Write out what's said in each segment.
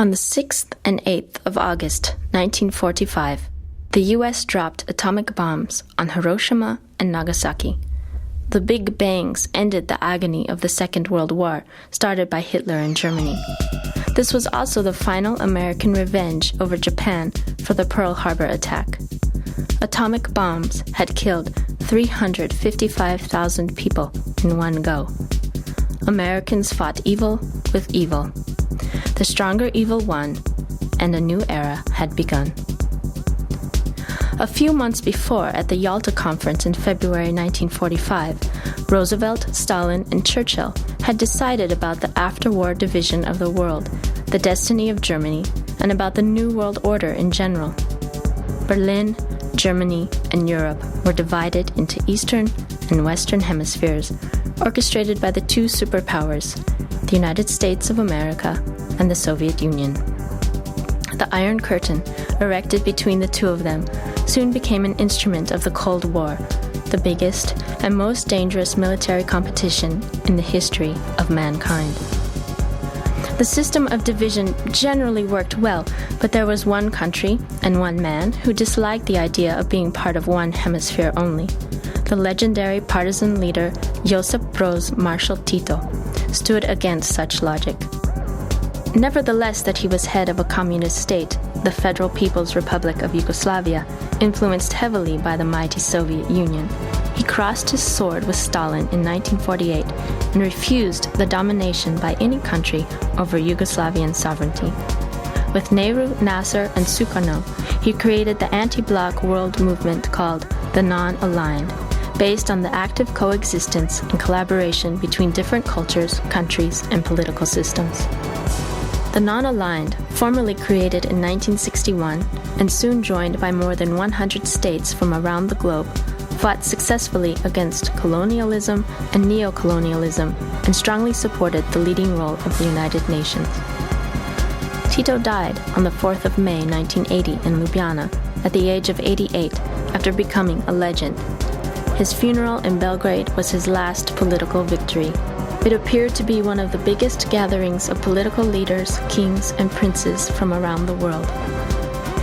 On the 6th and 8th of August 1945, the U.S. dropped atomic bombs on Hiroshima and Nagasaki. The Big Bangs ended the agony of the Second World War started by Hitler in Germany. This was also the final American revenge over Japan for the Pearl Harbor attack. Atomic bombs had killed 355,000 people in one go. Americans fought evil with evil. The stronger evil won, and a new era had begun. A few months before, at the Yalta Conference in February 1945, Roosevelt, Stalin, and Churchill had decided about the after-war division of the world, the destiny of Germany, and about the New World Order in general. Berlin, Germany, and Europe were divided into Eastern and Western hemispheres, orchestrated by the two superpowers, the United States of America and the Soviet Union. The Iron Curtain, erected between the two of them, soon became an instrument of the Cold War, the biggest and most dangerous military competition in the history of mankind. The system of division generally worked well, but there was one country and one man who disliked the idea of being part of one hemisphere only. The legendary partisan leader Josip Broz Marshal Tito stood against such logic. Nevertheless, that he was head of a communist state, the Federal People's Republic of Yugoslavia, influenced heavily by the mighty Soviet Union, he crossed his sword with Stalin in 1948 and refused the domination by any country over Yugoslavian sovereignty. With Nehru, Nasser, and Sukarno, he created the anti-bloc world movement called the Non-Aligned, based on the active coexistence and collaboration between different cultures, countries, and political systems. The Non-Aligned, formally created in 1961 and soon joined by more than 100 states from around the globe, fought successfully against colonialism and neocolonialism and strongly supported the leading role of the United Nations. Tito died on the 4th of May 1980 in Ljubljana at the age of 88 after becoming a legend. His funeral in Belgrade was his last political victory. It appeared to be one of the biggest gatherings of political leaders, kings, and princes from around the world.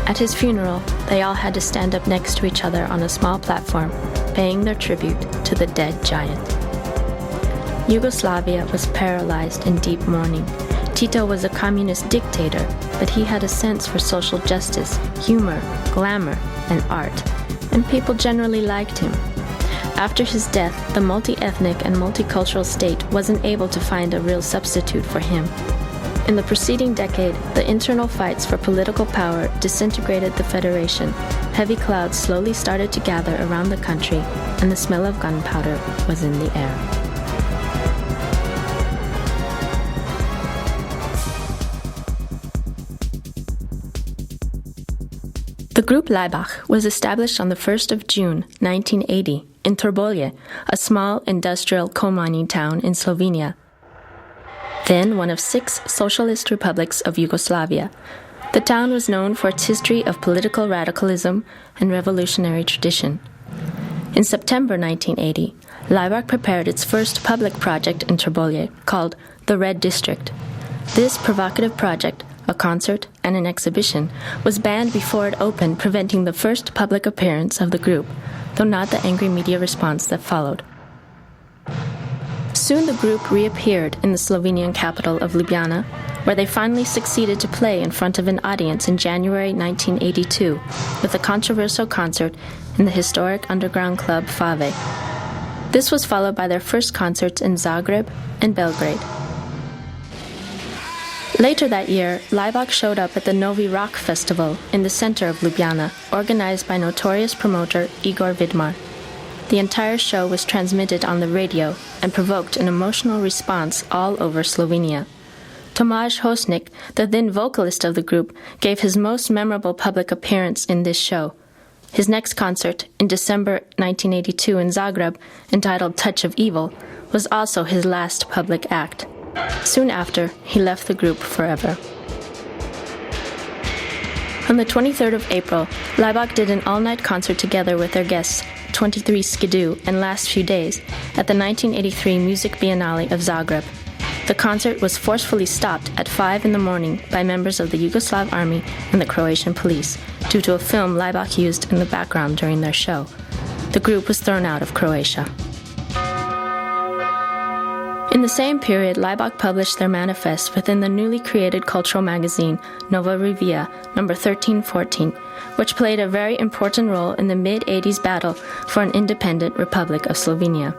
At his funeral, they all had to stand up next to each other on a small platform, paying their tribute to the dead giant. Yugoslavia was paralyzed in deep mourning. Tito was a communist dictator, but he had a sense for social justice, humor, glamour, and art, and people generally liked him. After his death, the multi-ethnic and multicultural state wasn't able to find a real substitute for him. In the preceding decade, the internal fights for political power disintegrated the federation. Heavy clouds slowly started to gather around the country, and the smell of gunpowder was in the air. The group Laibach was established on the 1st of June 1980 in Trbovlje, a small industrial coal mining town in Slovenia, then one of 6 socialist republics of Yugoslavia. The town was known for its history of political radicalism and revolutionary tradition. In September 1980, Laibach prepared its first public project in Trbovlje called the Red District. This provocative project, a concert and an exhibition, was banned before it opened, preventing the first public appearance of the group, though not the angry media response that followed. Soon the group reappeared in the Slovenian capital of Ljubljana, where they finally succeeded to play in front of an audience in January 1982 with a controversial concert in the historic underground club Fave. This was followed by their first concerts in Zagreb and Belgrade. Later that year, Laibach showed up at the Novi Rock Festival in the center of Ljubljana, organized by notorious promoter Igor Vidmar. The entire show was transmitted on the radio and provoked an emotional response all over Slovenia. Tomaž Hosnik, the then vocalist of the group, gave his most memorable public appearance in this show. His next concert, in December 1982 in Zagreb, entitled Touch of Evil, was also his last public act. Soon after, he left the group forever. On the 23rd of April, Laibach did an all-night concert together with their guests, 23 Skidoo, and Last Few Days, at the 1983 Music Biennale of Zagreb. the concert was forcefully stopped at 5 a.m. by members of the Yugoslav army and the Croatian police due to a film Laibach used in the background during their show. The group was thrown out of Croatia. In the same period, Laibach published their manifest within the newly created cultural magazine Nova Revija, number 1314, which played a very important role in the mid-80s battle for an independent Republic of Slovenia.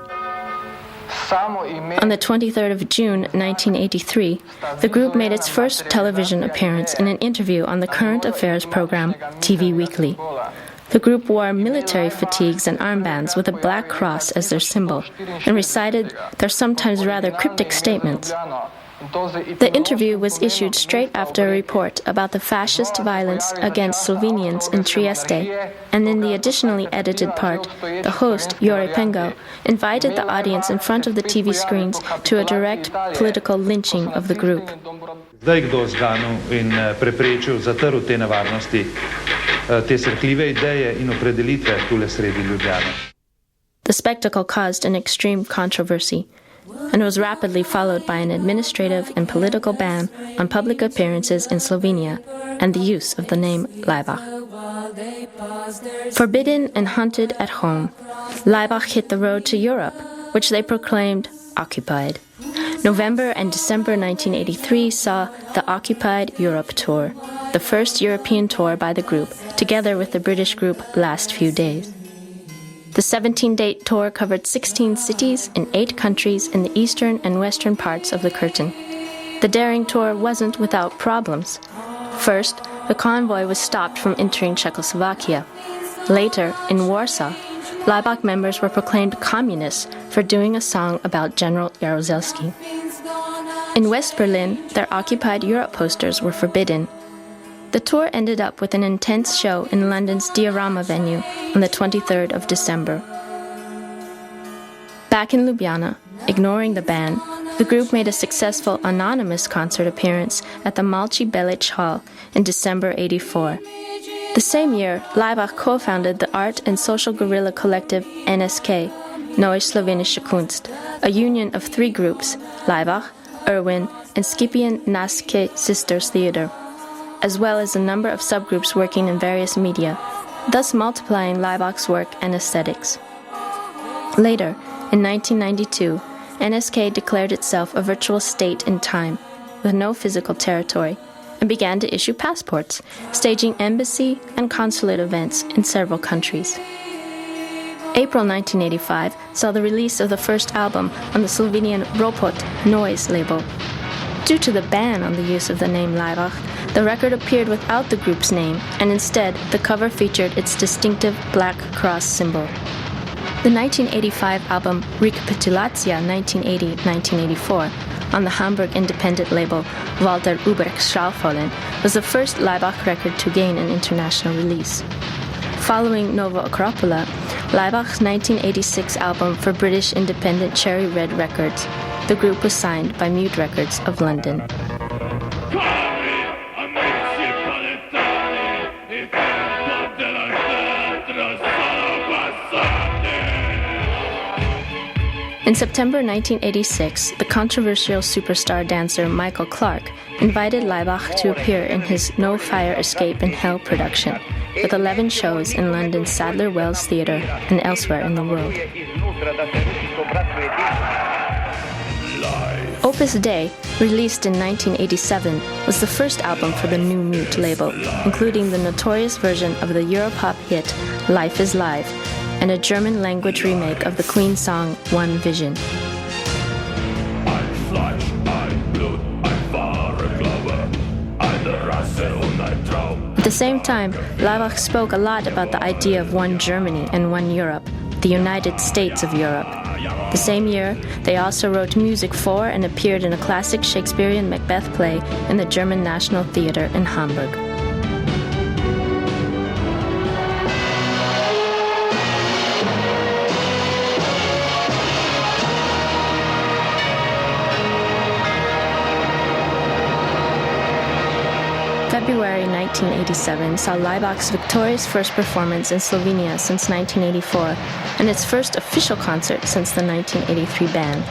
On the 23rd of June 1983, the group made its first television appearance in an interview on the current affairs program TV Weekly. The group wore military fatigues and armbands with a black cross as their symbol and recited their sometimes rather cryptic statements. The interview was issued straight after a report about the fascist violence against Slovenians in Trieste, and in the additionally edited part, the host, Jure Pengo, invited the audience in front of the TV screens to a direct political lynching of the group. Zdaj kdo zganil in preprečil, zatrl te nevarnosti, te srhljive ideje in opredelitve tule sredi Ljubljane. The spectacle caused an extreme controversy and was rapidly followed by an administrative and political ban on public appearances in Slovenia and the use of the name Laibach. Forbidden and hunted at home, Laibach hit the road to Europe, which they proclaimed occupied. November and December 1983 saw the Occupied Europe Tour, the first European tour by the group, together with the British group Last Few Days. The 17-date tour covered 16 cities in 8 countries in the eastern and western parts of the Curtain. The daring tour wasn't without problems. First, the convoy was stopped from entering Czechoslovakia. Later, in Warsaw, Laibach members were proclaimed communists for doing a song about General Jaruzelski. In West Berlin, their Occupied Europe posters were forbidden. The tour ended up with an intense show in London's Diorama venue on the 23rd of December. Back in Ljubljana, ignoring the ban, the group made a successful anonymous concert appearance at the Malci Belic Hall in December '84. The same year, Laibach co-founded the art and social guerrilla collective NSK, Neue Slowenische Kunst, a union of 3 groups, Laibach, Erwin, and Scipion Naske Sisters Theater, as well as a number of subgroups working in various media, thus multiplying Laibach's work and aesthetics. Later, in 1992, NSK declared itself a virtual state in time, with no physical territory, and began to issue passports, staging embassy and consulate events in several countries. April 1985 saw the release of the first album on the Slovenian Ropot Noise label. Due to the ban on the use of the name Laibach, the record appeared without the group's name, and instead the cover featured its distinctive black cross symbol. The 1985 album Rekapitulacja 1980-1984 on the Hamburg independent label Walter Ubrecht-Schallfollen was the first Laibach record to gain an international release. Following Nova Akropola, Laibach's 1986 album for British independent Cherry Red Records, the group was signed by Mute Records of London. In September 1986, the controversial superstar dancer Michael Clark invited Laibach to appear in his No Fire Escape in Hell production, with 11 shows in London's Sadler Wells Theatre and elsewhere in the world. Opus Dei, released in 1987, was the first album for the new Mute label, including the notorious version of the Europop hit Life is Live, and a German-language remake of the Queen song One Vision. At the same time, Laibach spoke a lot about the idea of one Germany and one Europe, the United States of Europe. The same year, they also wrote music for and appeared in a classic Shakespearean Macbeth play in the German National Theatre in Hamburg. February 1987 saw Laibach's victorious first performance in Slovenia since 1984, and its first official concert since the 1983 ban.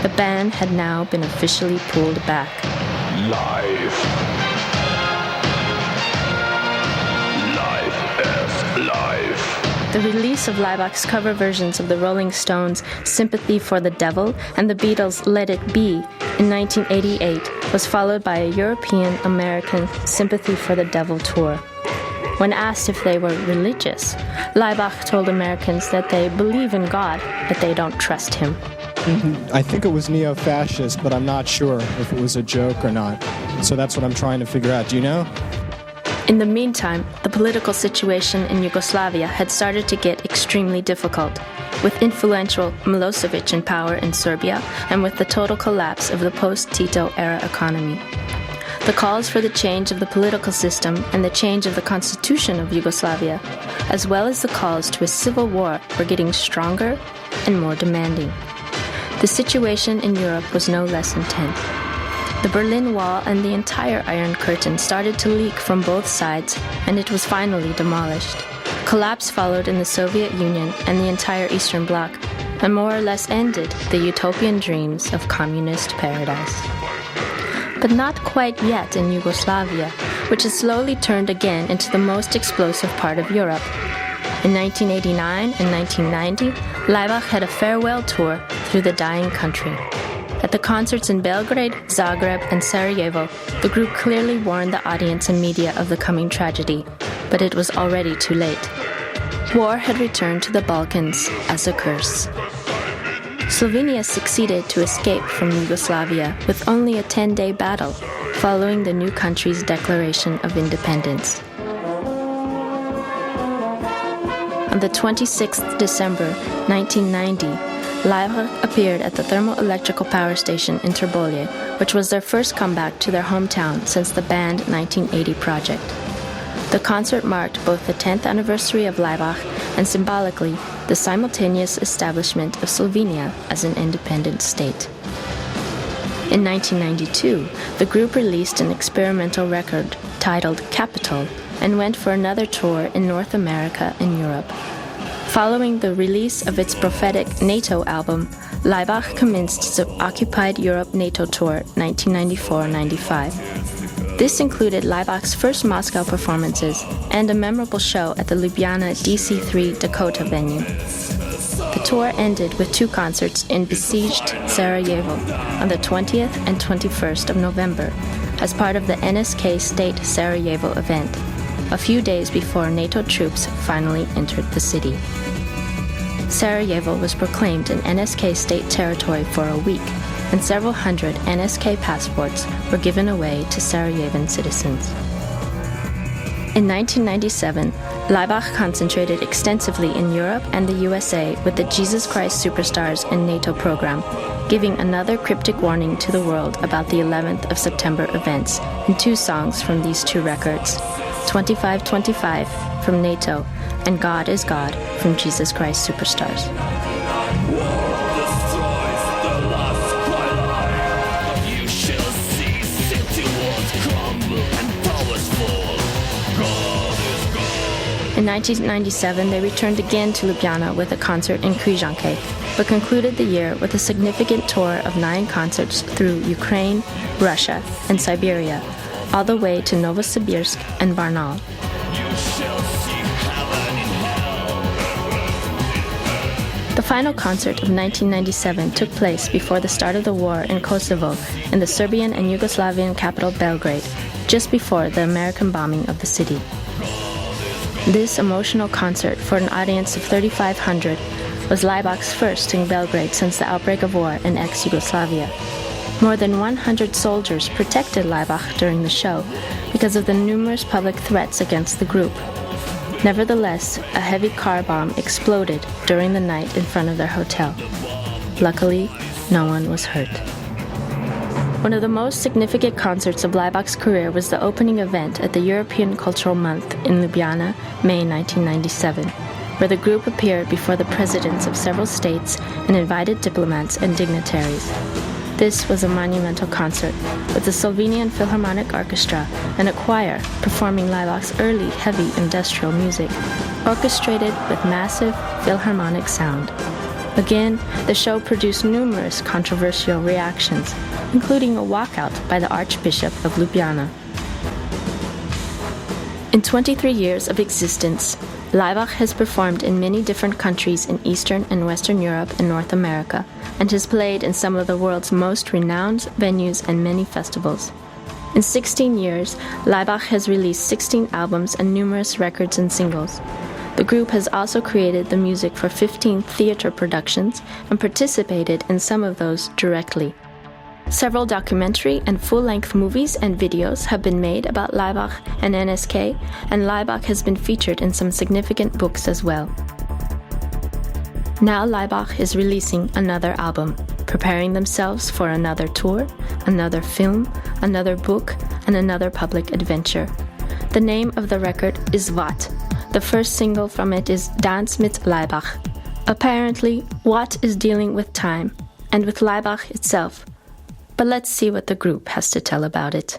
The ban had now been officially pulled back. Life is life. The release of Laibach's cover versions of the Rolling Stones' Sympathy for the Devil and the Beatles' Let It Be in 1988 was followed by a European-American Sympathy for the Devil tour. When asked if they were religious, Laibach told Americans that they believe in God, but they don't trust him. I think it was neo-fascist, but I'm not sure if it was a joke or not. So that's what I'm trying to figure out. Do you know? In the meantime, the political situation in Yugoslavia had started to get extremely difficult, with influential Milosevic in power in Serbia and with the total collapse of the post-Tito era economy. The calls for the change of the political system and the change of the constitution of Yugoslavia, as well as the calls to a civil war, were getting stronger and more demanding. The situation in Europe was no less intense. The Berlin Wall and the entire Iron Curtain started to leak from both sides, and it was finally demolished. Collapse followed in the Soviet Union and the entire Eastern Bloc, and more or less ended the utopian dreams of communist paradise. But not quite yet in Yugoslavia, which has slowly turned again into the most explosive part of Europe. In 1989 and 1990, Laibach had a farewell tour through the dying country. At the concerts in Belgrade, Zagreb, and Sarajevo, the group clearly warned the audience and media of the coming tragedy, but it was already too late. War had returned to the Balkans as a curse. Slovenia succeeded to escape from Yugoslavia with only a 10-day battle, following the new country's declaration of independence. On the 26th December 1990, Laibach appeared at the thermoelectrical power station in Trbovlje, which was their first comeback to their hometown since the banned 1980 project. The concert marked both the 10th anniversary of Laibach and symbolically the simultaneous establishment of Slovenia as an independent state. In 1992, the group released an experimental record titled Capital and went for another tour in North America and Europe. Following the release of its prophetic NATO album, Laibach commenced the Occupied Europe NATO Tour 1994-95. This included Laibach's first Moscow performances and a memorable show at the Ljubljana DC3 Dakota venue. The tour ended with 2 concerts in besieged Sarajevo on the 20th and 21st of November as part of the NSK State Sarajevo event, a few days before NATO troops finally entered the city. Sarajevo was proclaimed an NSK state territory for a week, and several hundred NSK passports were given away to Sarajevan citizens. In 1997, Laibach concentrated extensively in Europe and the USA with the Jesus Christ Superstars and NATO program, giving another cryptic warning to the world about the 11th of September events in 2 songs from these 2 records, 2525 from NATO and God is God from Jesus Christ Superstars. In 1997, they returned again to Ljubljana with a concert in Križanke, but concluded the year with a significant tour of 9 concerts through Ukraine, Russia, and Siberia, all the way to Novosibirsk and Varnal. The final concert of 1997 took place before the start of the war in Kosovo in the Serbian and Yugoslavian capital Belgrade, just before the American bombing of the city. This emotional concert for an audience of 3,500 was Laibach's first in Belgrade since the outbreak of war in ex-Yugoslavia. More than 100 soldiers protected Laibach during the show because of the numerous public threats against the group. Nevertheless, a heavy car bomb exploded during the night in front of their hotel. Luckily, no one was hurt. One of the most significant concerts of Laibach's career was the opening event at the European Cultural Month in Ljubljana, May 1997, where the group appeared before the presidents of several states and invited diplomats and dignitaries. This was a monumental concert, with the Slovenian Philharmonic Orchestra and a choir performing Laibach's early heavy industrial music, orchestrated with massive philharmonic sound. Again, the show produced numerous controversial reactions, including a walkout by the Archbishop of Ljubljana. In 23 years of existence, Laibach has performed in many different countries in Eastern and Western Europe and North America, and has played in some of the world's most renowned venues and many festivals. In 16 years, Laibach has released 16 albums and numerous records and singles. The group has also created the music for 15 theater productions and participated in some of those directly. Several documentary and full-length movies and videos have been made about Laibach and NSK, and Laibach has been featured in some significant books as well. Now Laibach is releasing another album, preparing themselves for another tour, another film, another book, and another public adventure. The name of the record is Watt. The first single from it is Dance mit Laibach. Apparently, Watt is dealing with time, and with Laibach itself. But let's see what the group has to tell about it.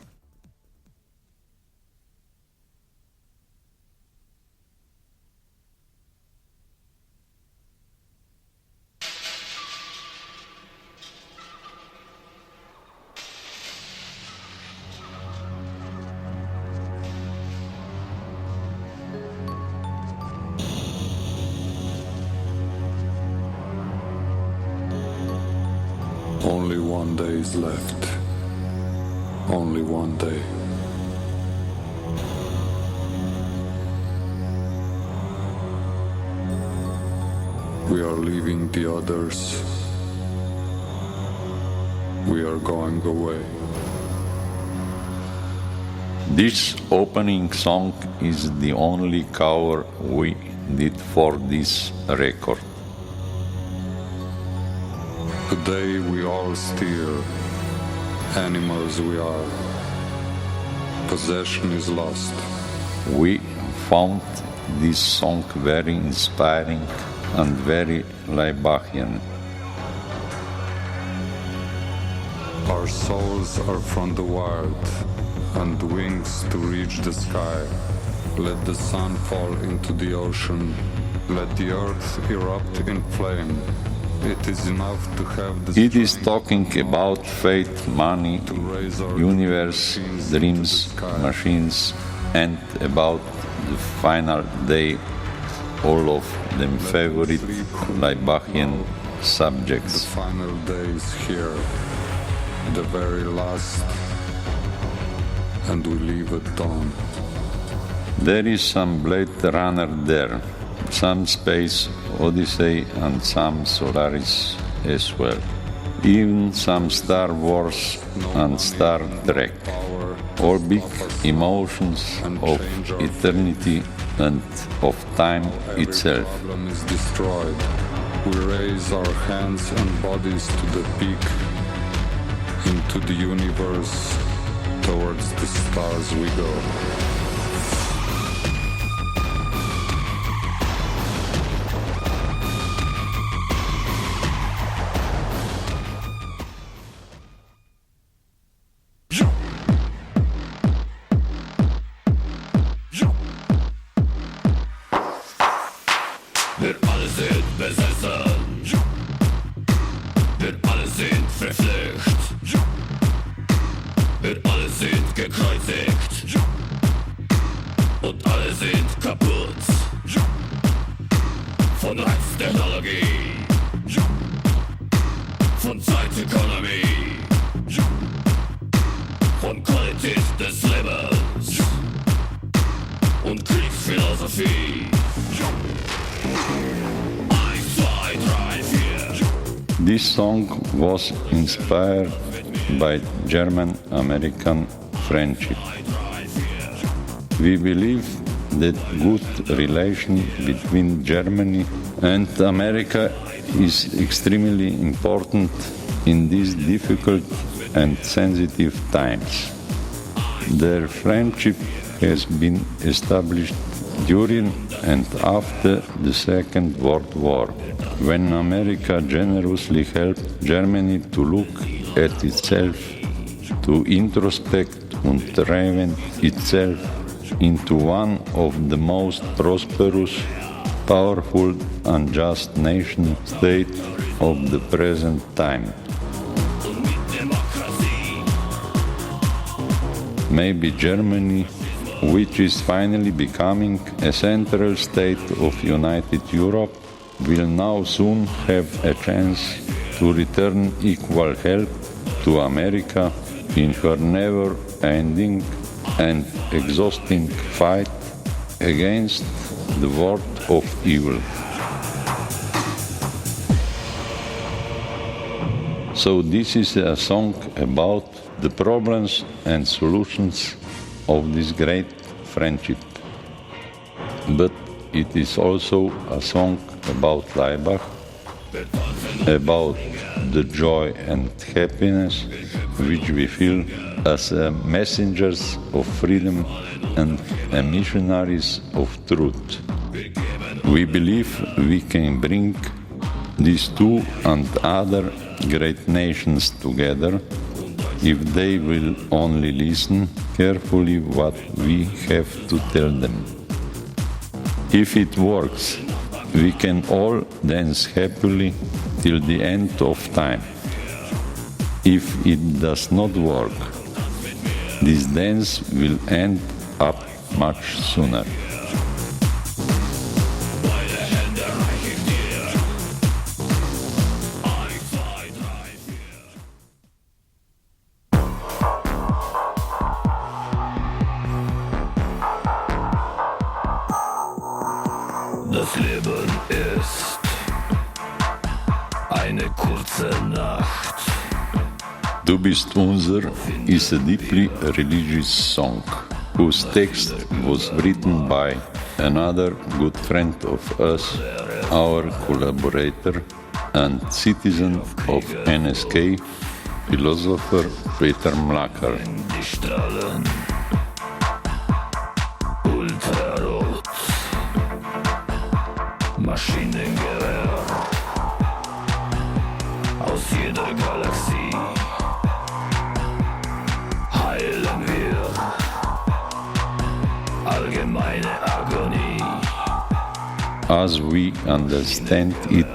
Only one day is left. Only one day. We are leaving the others. We are going away. This opening song is the only cover we did for this record. Today we all steer, animals we are. Possession is lost. We found this song very inspiring and very Laibachian. Our souls are from the wild, and wings to reach the sky. Let the sun fall into the ocean, let the earth erupt in flame. It is enough to have the It is talking about faith, money, universe, dreams, machines, and about the final day, all of them favorite Laibachian subjects. The final day is here, the very last, and we leave at dawn. There is some Blade Runner there, some Space Odyssey and some Solaris as well. Even some Star Wars and Star Trek. All big emotions of eternity and of time itself. The problem is destroyed. We raise our hands and bodies to the peak, into the universe, towards the stars we go. Wir alle sind besessen. Wir alle sind verflucht. Wir alle sind gekreuzigt. Und alle sind kaputt. Von Rechtstechnologie. Von Zeitökonomie. Von Qualität des Lebens. Und Kriegsphilosophie. This song was inspired by German-American friendship. We believe that good relation between Germany and America is extremely important in these difficult and sensitive times. Their friendship has been established during and after the Second World War, when America generously helped Germany to look at itself, to introspect and reinvent itself into one of the most prosperous powerful and just nation state of the present time. Maybe Germany, which is finally becoming a central state of United Europe, will now soon have a chance to return equal help to America in her never-ending and exhausting fight against the world of evil. So this is a song about the problems and solutions of this great friendship. But it is also a song about Laibach, about the joy and happiness which we feel as messengers of freedom and missionaries of truth. We believe we can bring these two and other great nations together if they will only listen carefully what we have to tell them. If it works, we can all dance happily till the end of time. If it does not work, this dance will end up much sooner. Das Leben ist eine kurze Nacht. Du bist unser is a deeply religious song, whose text was written by another good friend of us, our collaborator and citizen of NSK, philosopher Peter Mlakar. Die Strahlen ultrarot, Maschinengewehr aus jeder Galaxie heilen wir allgemeine Agonie. As we understand it,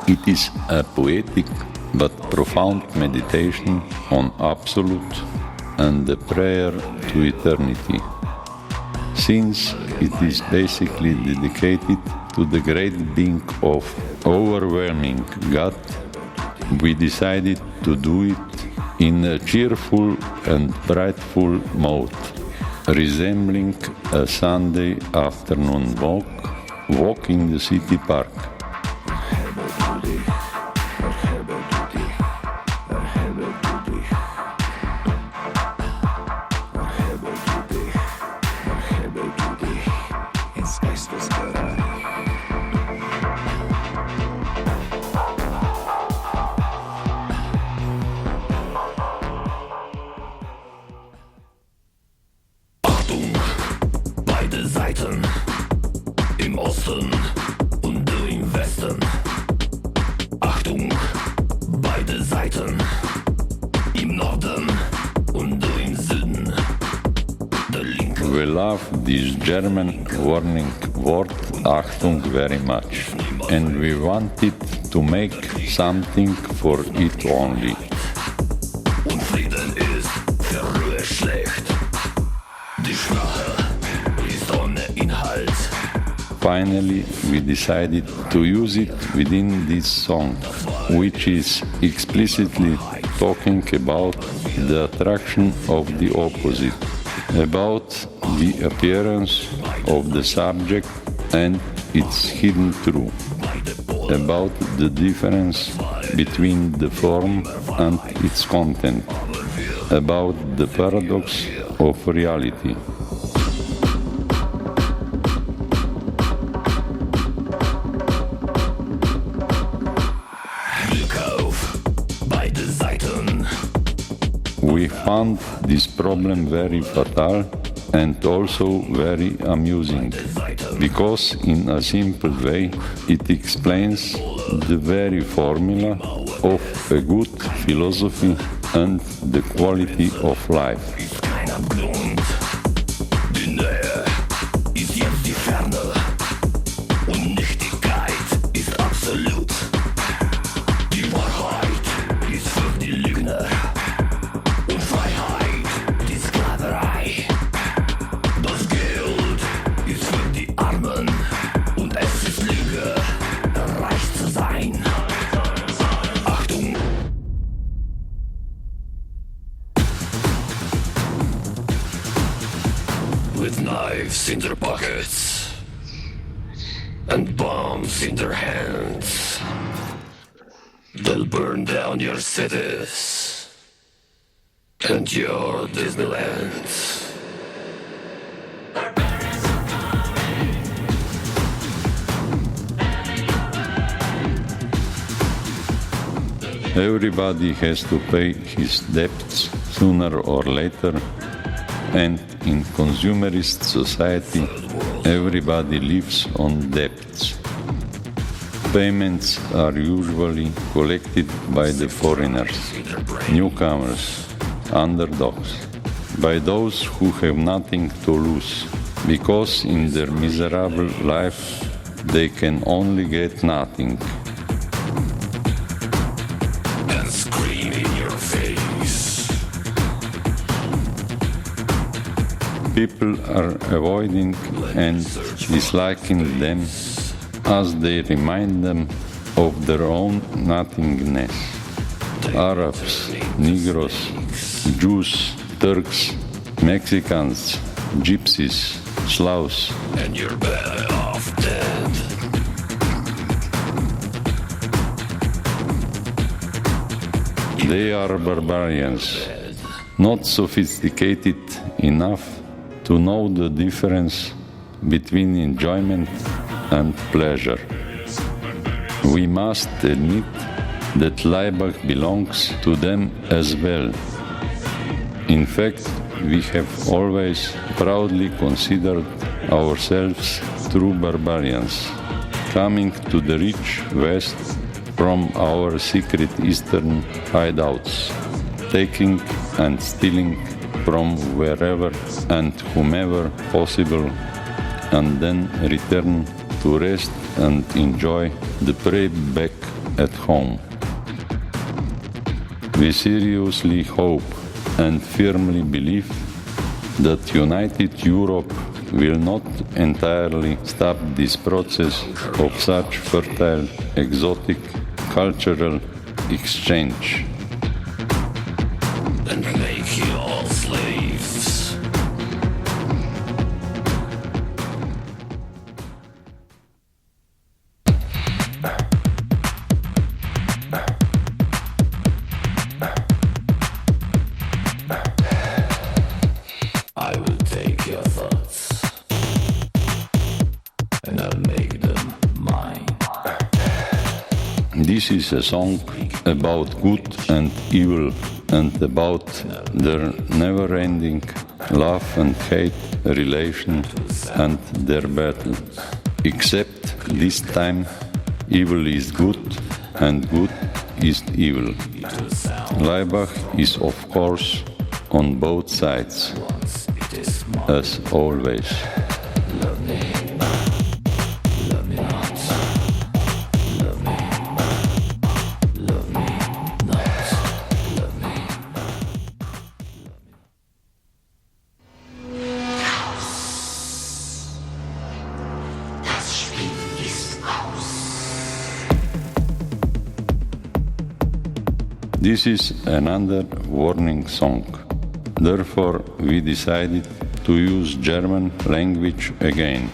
it is a poetic but profound meditation on absolute and the prayer to eternity. Since it is basically dedicated to the great being of overwhelming God, we decided to do it in a cheerful and brightful mode, resembling a Sunday afternoon walk in the city park. Achtung, beide Seiten, im Osten und du im Westen. Achtung, beide Seiten, im Norden und du im Süden. Der linke We love this German warning word Achtung very much, and we wanted to make something for it only. und Frieden ist für Ruhe schlecht. Die Sprache ist ohne Inhalt. Finally, we decided to use it within this song, which is explicitly talking about the attraction of the opposite, about the appearance of the subject and its hidden truth, about the difference between the form and its content, about the paradox of reality. Glück auf, beide Seiten. We found this problem very fatal and also very amusing, because in a simple way it explains the very formula of a good philosophy and the quality of life. Ist keiner Grund. Die Nähe ist jetzt die Ferne und nicht in their pockets and bombs in their hands. They'll burn down your cities and your Disneylands. Everybody has to pay his debts sooner or later, and in consumerist society, everybody lives on debts. Payments are usually collected by the foreigners, newcomers, underdogs, by those who have nothing to lose, because in their miserable life they can only get nothing. And scream in your face. People are avoiding and disliking them as they remind them of their own nothingness. Arabs, Negroes, Jews, Turks, Mexicans, Gypsies, Slavs. And you're better off dead. They are barbarians, not sophisticated enough to know the difference between enjoyment and pleasure. We must admit that Laibach belongs to them as well. In fact, we have always proudly considered ourselves true barbarians, coming to the rich West from our secret Eastern hideouts, taking and stealing from wherever and whomever possible, and then return to rest and enjoy the prey back at home. We seriously hope and firmly believe that united Europe will not entirely stop this process of such fertile, exotic, cultural exchange. And make you all slaves. I will take your thoughts and I'll make them mine. This is a song about good and evil and about their never-ending love and hate relation and their battle. Except this time, evil is good and good is evil. Laibach is, of course, on both sides, as always. This is another warning song. Therefore, we decided to use German language again.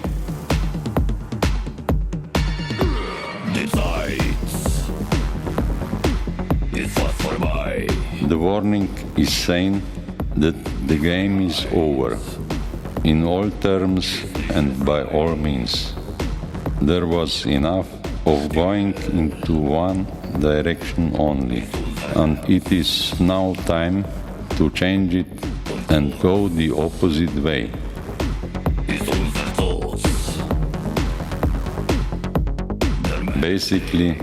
The warning is saying that the game is over, in all terms and by all means. There was enough of going into one direction only, and it is now time to change it and go the opposite way. Basically,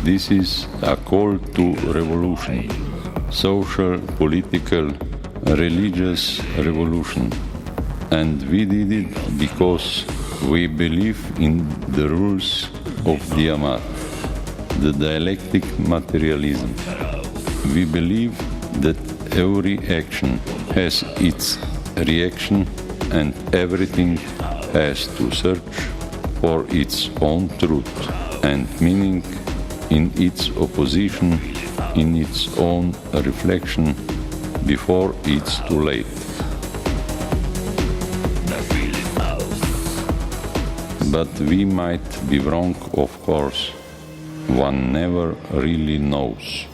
this is a call to revolution, social, political, religious revolution. And we did it because we believe in the rules of Diamat, the dialectic materialism. We believe that every action has its reaction and everything has to search for its own truth and meaning in its opposition, in its own reflection, before it's too late. The feeling out. but we might be wrong, of course. One never really knows.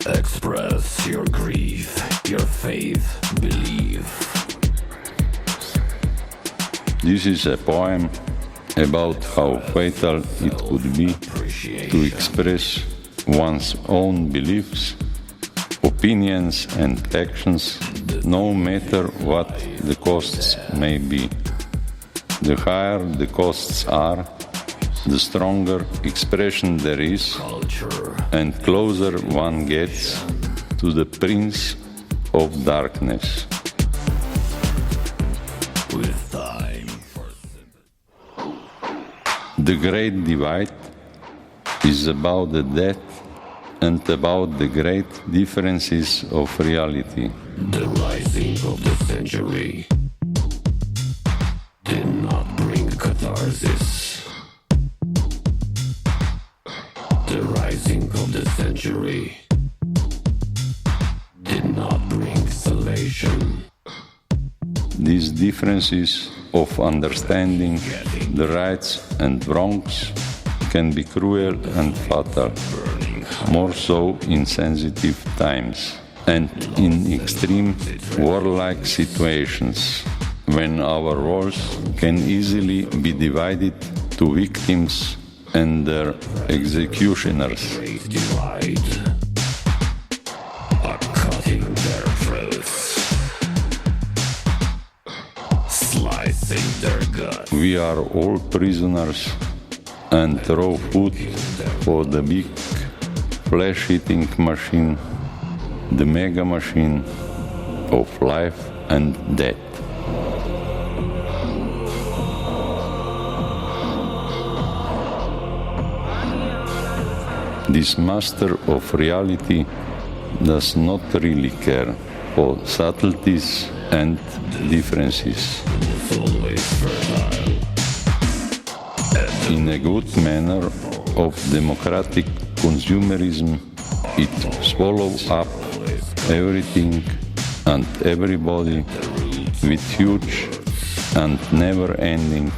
Express your grief, your faith, believe. This is a poem about how fatal it could be to express one's own beliefs, opinions and actions, no matter what the costs may be. The higher the costs are, the stronger expression there is, and closer one gets to the Prince of Darkness. With time. The Great Divide is about the death and about the great differences of reality. The rising of the century did not bring catharsis. The rising of the century did not bring salvation. These differences of understanding the rights and wrongs can be cruel and fatal, more so in sensitive times and in extreme warlike situations, when our roles can easily be divided to victims and their executioners. Divide are cutting their throats, slicing their guts. We are all prisoners and raw food for the big flesh-eating machine, the mega machine of life and death. This master of reality does not really care for subtleties and differences. In a good manner of democratic consumerism, it swallows up everything and everybody with huge and never-ending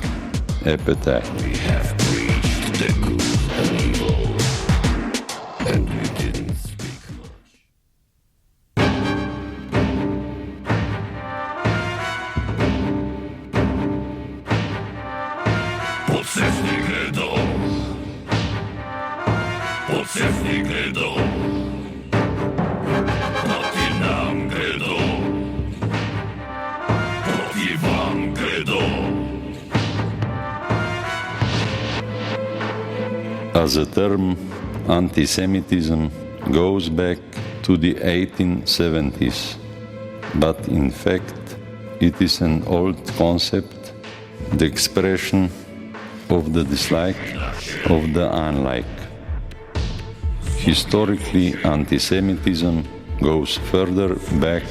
appetite. We have preached the good and evil, and we didn't speak much. Podsefnik gredo, podsefnik gredo, proti nam gredo, proti vam gredo. As a term, antisemitism goes back to the 1870s, but in fact it is an old concept, the expression of the dislike of the unlike. Historically, antisemitism goes further back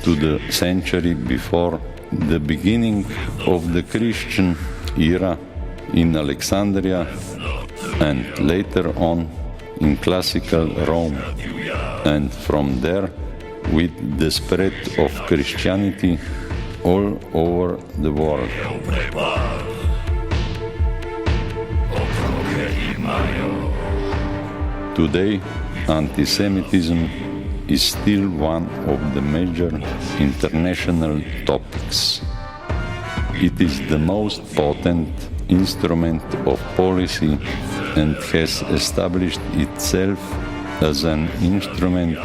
to the century before the beginning of the Christian era in Alexandria and later on in classical Rome, and from there with the spread of Christianity all over the world. Today, antisemitism is still one of the major international topics. It is the most potent instrument of policy and has established itself as an instrument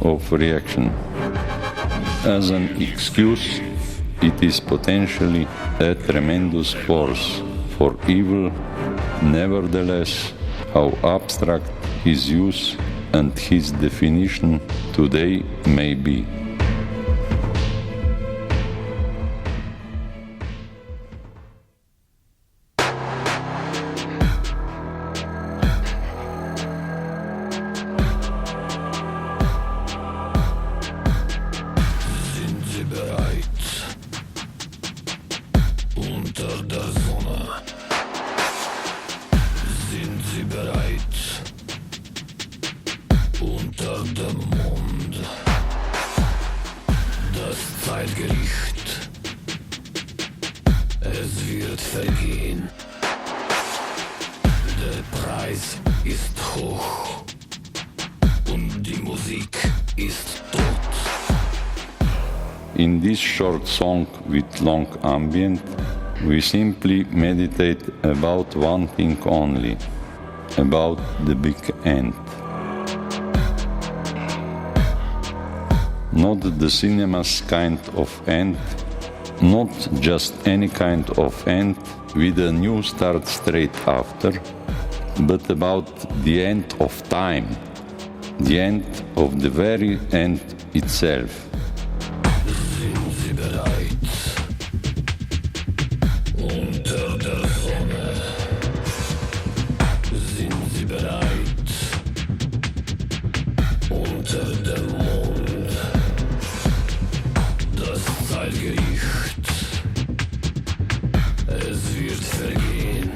of reaction. As an excuse, it is potentially a tremendous force for evil. Nevertheless, how abstract his use and his definition today may be. Sind Sie bereit? Unter der Sonne. Sie bereit? Unter dem Mond. Das Zeitgericht. Es wird vergehen. Der Preis ist hoch. Und die Musik ist tot. In this short song with long ambient, we simply meditate about one thing only, about the big end. Not the cinema's kind of end, not just any kind of end with a new start straight after, but about the end of time, the end of the very end itself. Sind Sie bereit? Unter der Sonne. Sind Sie bereit? Unter dem Mond. Das Zeitgericht. Es wird vergehen.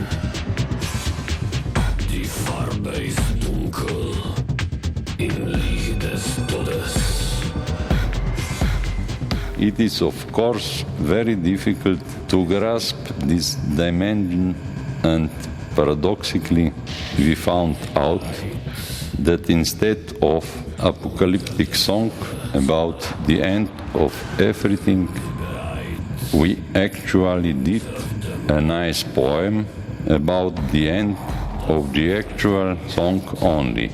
Die Farbe ist dunkel. Im Licht des Todes. It is of course very difficult to grasp this dimension, and paradoxically we found out that instead of apocalyptic song about the end of everything, we actually did a nice poem about the end of the actual song only.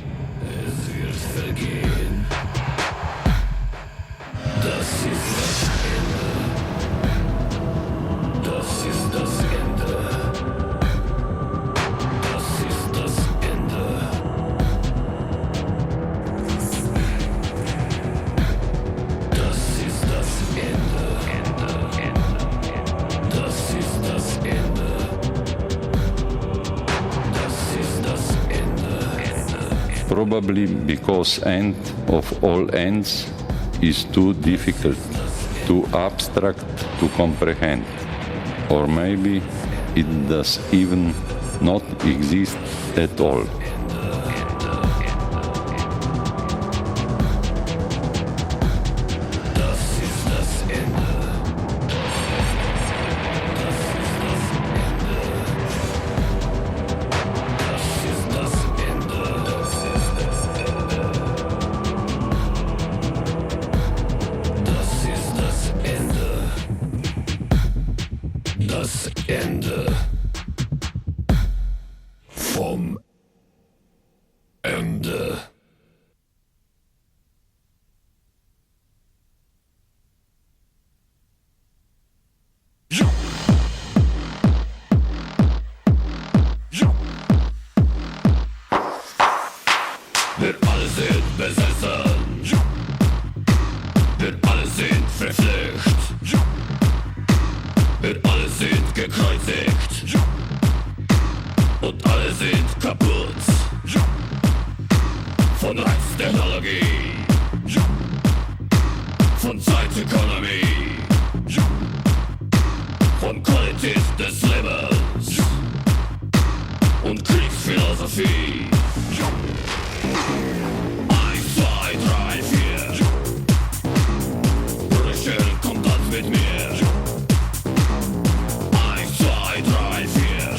Probably because end of all ends is too difficult, too abstract to comprehend. Or maybe it does even not exist at all. Das Ende vom Ende. Wir alle sind besessen. Wir alle sind verflucht. Wir alle sind gekreuzigt. Und alle sind kaputt. Von Reiztechnologie. Von Zeitökonomie. Von Qualität des Lebens. Und Kriegsphilosophie. 1, 2, 3, 4. Brüchen, komm dann mit mir. 1, 2, 3, 4.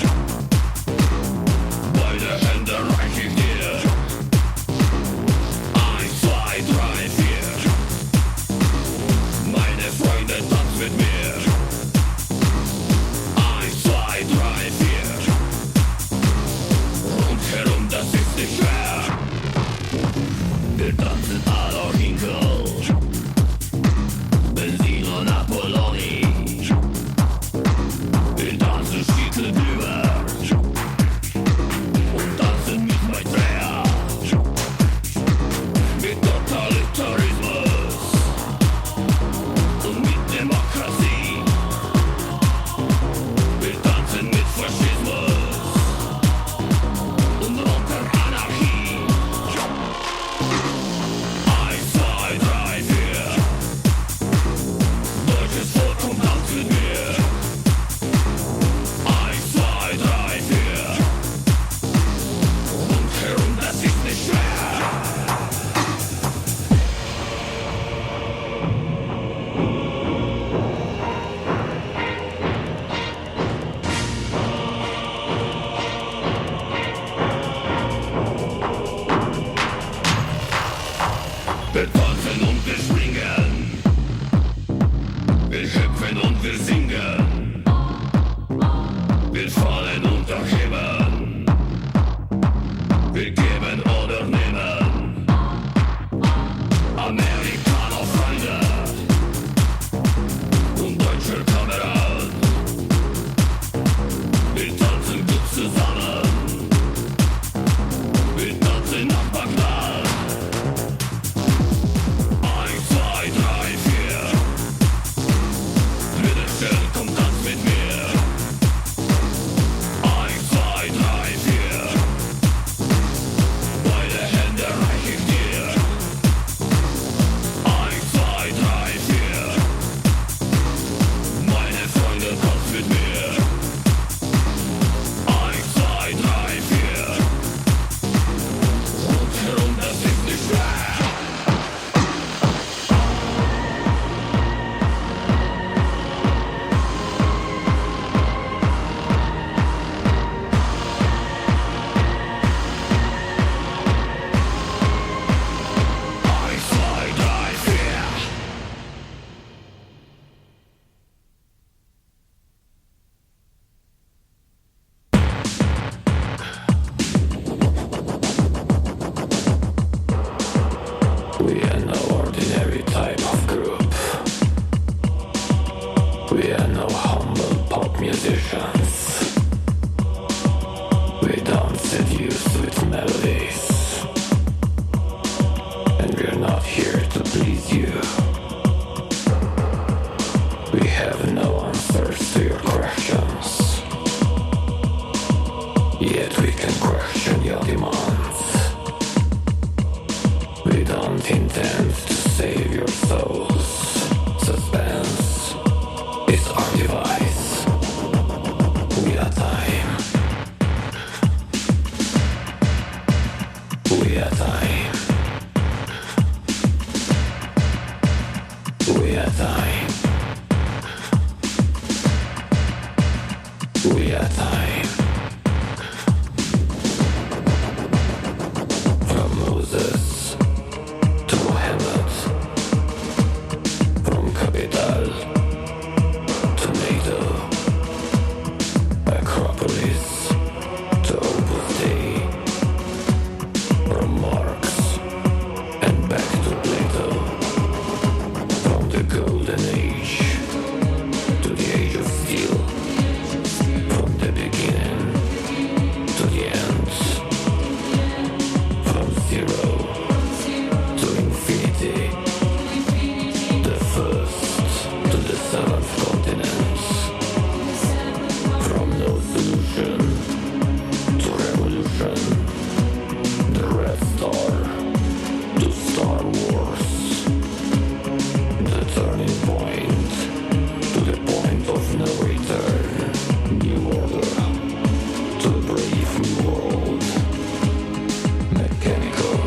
Beide Hände reich ich dir. 1, 2, 3, 4. Meine Freunde, tanzt mit mir. 1, 2, 3, 4. Rundherum, das ist nicht schwer. Wir tanzen und wir springen, wir hüpfen und wir singen, wir fallen und erheben, wir geben oder nehmen. Amerikaner Freunde und deutscher Kamerad, wir tanzen gut zusammen, wir tanzen nach Bagdad. 1, 2, 3, 4. Bitteschön, komm, tanz mit mir. 1, 2, 3, 4. Beide Hände reich ich dir. 1, 2, 3, 4. Meine Freunde, tanz mit mir. 1, 2, 3, 4. Rundherum, das ist nicht schwer. We are no ordinary type of group. We are no humble pop musicians. We don't seduce with melodies. And we're not here to please you. We have no answers to your questions. Yet we can question your demands. We don't intend to save your souls. Suspense is our device. We are time. We are time. We are time. We are time. From Moses to Muhammad, from Capital to NATO, Acropolis to Opus Dei, from Marx and back to Plato, from the Golden Age to the Age of Steel, from the beginning to the end, from zero to infinity, the first to the seventh continents, from no solution to revolution, the Red Star to Star Wars, the turning point to the point of no return, new order to the brave new world, mechanical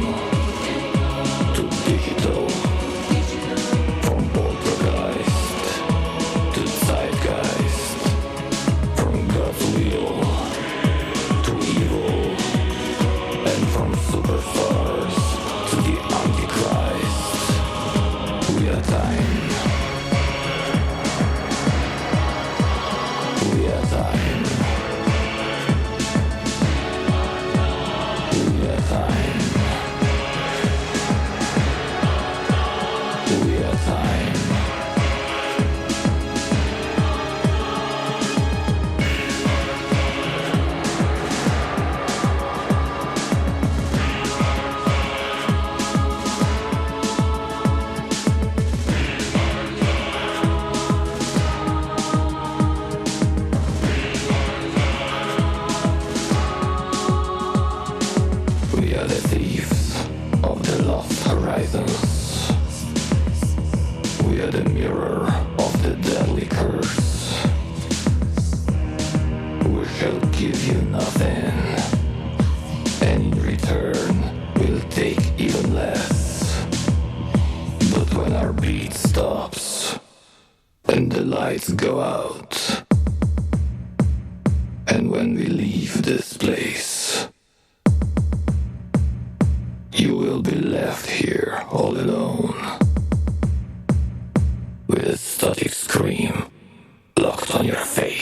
to digital, from poltergeist to zeitgeist, from God's will to evil, and from superstars to the Antichrist. We are time. We are time. We are time. We are time. We are the thieves of the lost horizons. We are the mirror of the deadly curse. We shall give you nothing, and in return we'll take even less. But when our beat stops and the lights go out, and when we leave this place, you will be left here all alone. With a static scream locked on your face.